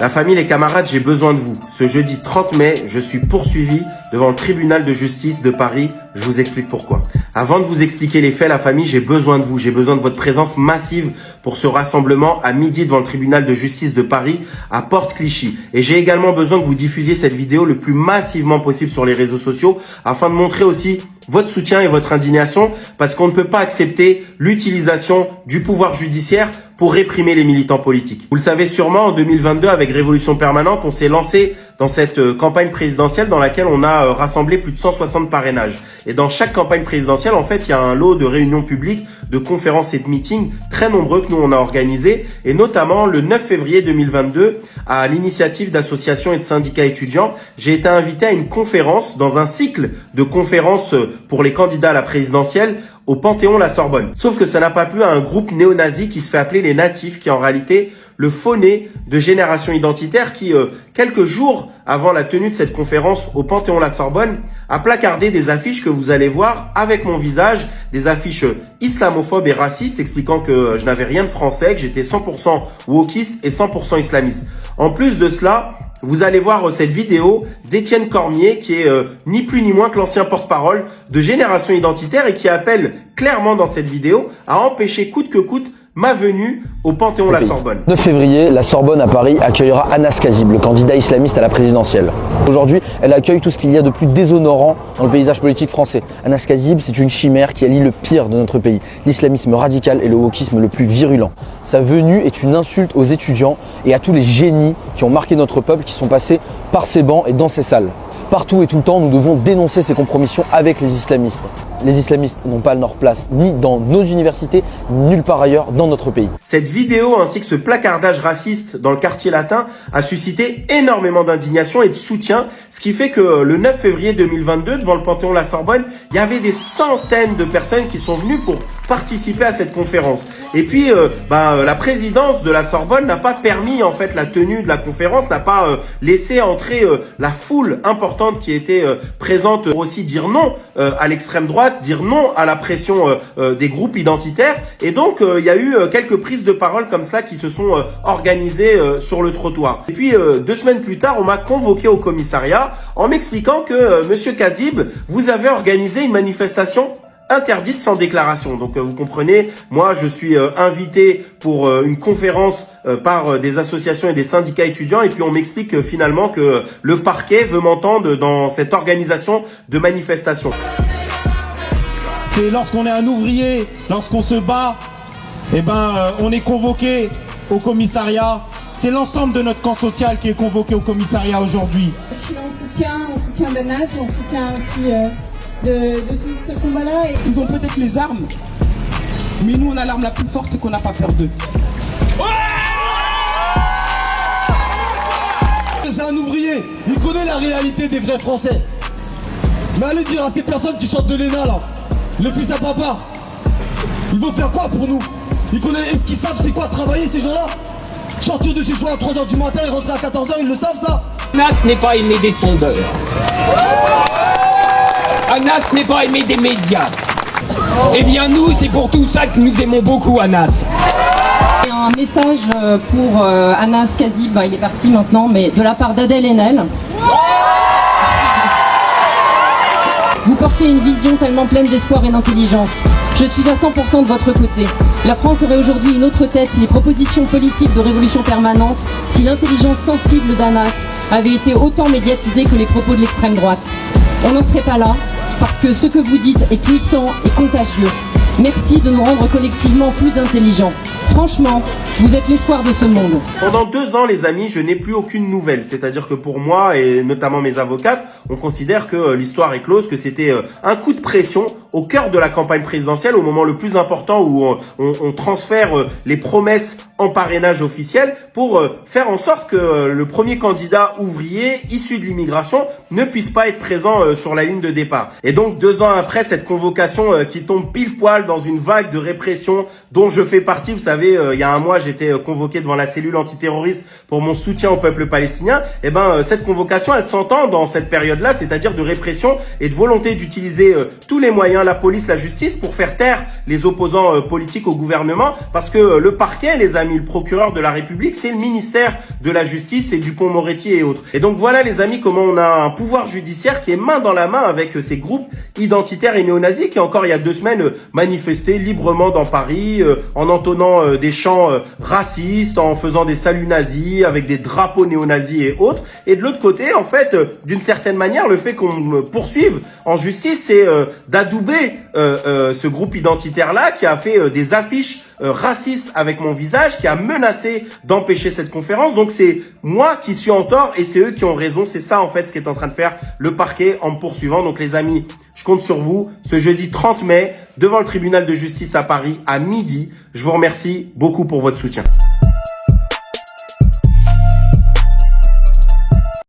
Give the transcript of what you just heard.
La famille, les camarades, j'ai besoin de vous. Ce jeudi 30 mai, je suis poursuivi devant le tribunal de justice de Paris. Je vous explique pourquoi. Avant de vous expliquer les faits, la famille, j'ai besoin de vous. J'ai besoin de votre présence massive pour ce rassemblement à midi devant le tribunal de justice de Paris à Porte Clichy. Et j'ai également besoin que vous diffusiez cette vidéo le plus massivement possible sur les réseaux sociaux afin de montrer aussi votre soutien et votre indignation parce qu'on ne peut pas accepter l'utilisation du pouvoir judiciaire pour réprimer les militants politiques. Vous le savez sûrement, en 2022, avec Révolution Permanente, on s'est lancé dans cette campagne présidentielle dans laquelle on a rassemblé plus de 160 parrainages. Et dans chaque campagne présidentielle, en fait, il y a un lot de réunions publiques, de conférences et de meetings très nombreux que nous, on a organisés. Et notamment, le 9 février 2022, à l'initiative d'associations et de syndicats étudiants, j'ai été invité à une conférence dans un cycle de conférences pour les candidats à la présidentielle au Panthéon-La Sorbonne. Sauf que ça n'a pas plu à un groupe néo-nazi qui se fait appeler les Natifs, qui est en réalité le faux nez de Génération Identitaire qui, quelques jours avant la tenue de cette conférence au Panthéon-La Sorbonne, a placardé des affiches que vous allez voir avec mon visage, des affiches islamophobes et racistes expliquant que je n'avais rien de français, que j'étais 100% wokiste et 100% islamiste. En plus de cela, vous allez voir cette vidéo d'Étienne Cormier qui est ni plus ni moins que l'ancien porte-parole de Génération Identitaire et qui appelle clairement dans cette vidéo à empêcher coûte que coûte ma venue au Panthéon-La Sorbonne. 9 février, la Sorbonne à Paris accueillera Anas Kazib, le candidat islamiste à la présidentielle. Aujourd'hui, elle accueille tout ce qu'il y a de plus déshonorant dans le paysage politique français. Anas Kazib, c'est une chimère qui allie le pire de notre pays, l'islamisme radical et le wokisme le plus virulent. Sa venue est une insulte aux étudiants et à tous les génies qui ont marqué notre peuple, qui sont passés par ces bancs et dans ces salles. Partout et tout le temps, nous devons dénoncer ces compromissions avec les islamistes. Les islamistes n'ont pas leur place ni dans nos universités, nulle part ailleurs dans notre pays. Cette vidéo ainsi que ce placardage raciste dans le quartier latin a suscité énormément d'indignation et de soutien, ce qui fait que le 9 février 2022, devant le Panthéon-La Sorbonne, il y avait des centaines de personnes qui sont venues pour participer à cette conférence. Et puis, la présidence de la Sorbonne n'a pas permis en fait la tenue de la conférence, n'a pas laissé entrer la foule importante qui était présente pour aussi dire non à l'extrême droite, dire non à la pression des groupes identitaires. Et donc, il y a eu quelques prises de parole comme ça qui se sont organisées sur le trottoir. Et puis, 2 semaines plus tard, on m'a convoqué au commissariat en m'expliquant que Monsieur Kazib, vous avez organisé une manifestation interdite sans déclaration. Donc vous comprenez, moi je suis invité pour une conférence par des associations et des syndicats étudiants et puis on m'explique finalement que le parquet veut m'entendre dans cette organisation de manifestation. C'est lorsqu'on est un ouvrier, lorsqu'on se bat, on est convoqué au commissariat. C'est l'ensemble de notre camp social qui est convoqué au commissariat aujourd'hui. Je suis en soutien d'Anas, en soutien aussi de tout ce combat-là. Ils ont peut-être les armes, mais nous on a l'arme la plus forte, c'est qu'on n'a pas peur d'eux. C'est un ouvrier, il connaît la réalité des vrais Français. Mais allez dire à ces personnes qui sortent de l'ENA là, les fils à papa, ils vont faire quoi pour nous? Ils connaissent, est-ce qu'ils savent c'est quoi travailler ces gens-là? Sortir de chez soi à 3h du matin et rentrer à 14h, ils le savent ça? Anas n'est pas aimé des sondeurs. Anas n'est pas aimé des médias. Eh bien nous, c'est pour tout ça que nous aimons beaucoup Anas. Un message pour Anas Kazib, il est parti maintenant, mais de la part d'Adèle Haenel. Vous portez une vision tellement pleine d'espoir et d'intelligence. Je suis à 100% de votre côté. La France aurait aujourd'hui une autre tête si les propositions politiques de Révolution Permanente, si l'intelligence sensible d'Anas avait été autant médiatisée que les propos de l'extrême droite. On n'en serait pas là, parce que ce que vous dites est puissant et contagieux. Merci de nous rendre collectivement plus intelligents. Franchement, vous êtes l'espoir de ce monde. Pendant 2 ans, les amis, je n'ai plus aucune nouvelle. C'est-à-dire que pour moi, et notamment mes avocates, on considère que l'histoire est close, que c'était un coup de pression au cœur de la campagne présidentielle, au moment le plus important où on transfère les promesses en parrainage officiel pour faire en sorte que le premier candidat ouvrier issu de l'immigration ne puisse pas être présent sur la ligne de départ. Et donc 2 ans après, cette convocation qui tombe pile poil dans une vague de répression dont je fais partie, vous savez, il y a un mois, j'étais convoqué devant la cellule antiterroriste pour mon soutien au peuple palestinien, eh ben cette convocation, elle s'entend dans cette période-là, c'est-à-dire de répression et de volonté d'utiliser tous les moyens, la police, la justice, pour faire taire les opposants politiques au gouvernement, parce que le parquet, les amis, le procureur de la République, c'est le ministère de la Justice, c'est Dupond-Moretti et autres. Et donc voilà les amis, comment on a un pouvoir judiciaire qui est main dans la main avec ces groupes identitaires et néo-nazis qui encore il y a 2 semaines manifestaient librement dans Paris, en entonnant des chants racistes, en faisant des saluts nazis, avec des drapeaux néo-nazis et autres. Et de l'autre côté, en fait, d'une certaine manière, le fait qu'on me poursuive en justice, c'est d'adouber ce groupe identitaire-là qui a fait des affiches racistes avec mon visage, qui a menacé d'empêcher cette conférence. Donc c'est moi qui suis en tort et c'est eux qui ont raison. C'est ça en fait ce qu'est en train de faire le parquet en me poursuivant. Donc les amis, je compte sur vous ce jeudi 30 mai devant le tribunal de justice à Paris à midi. Je vous remercie beaucoup pour votre soutien.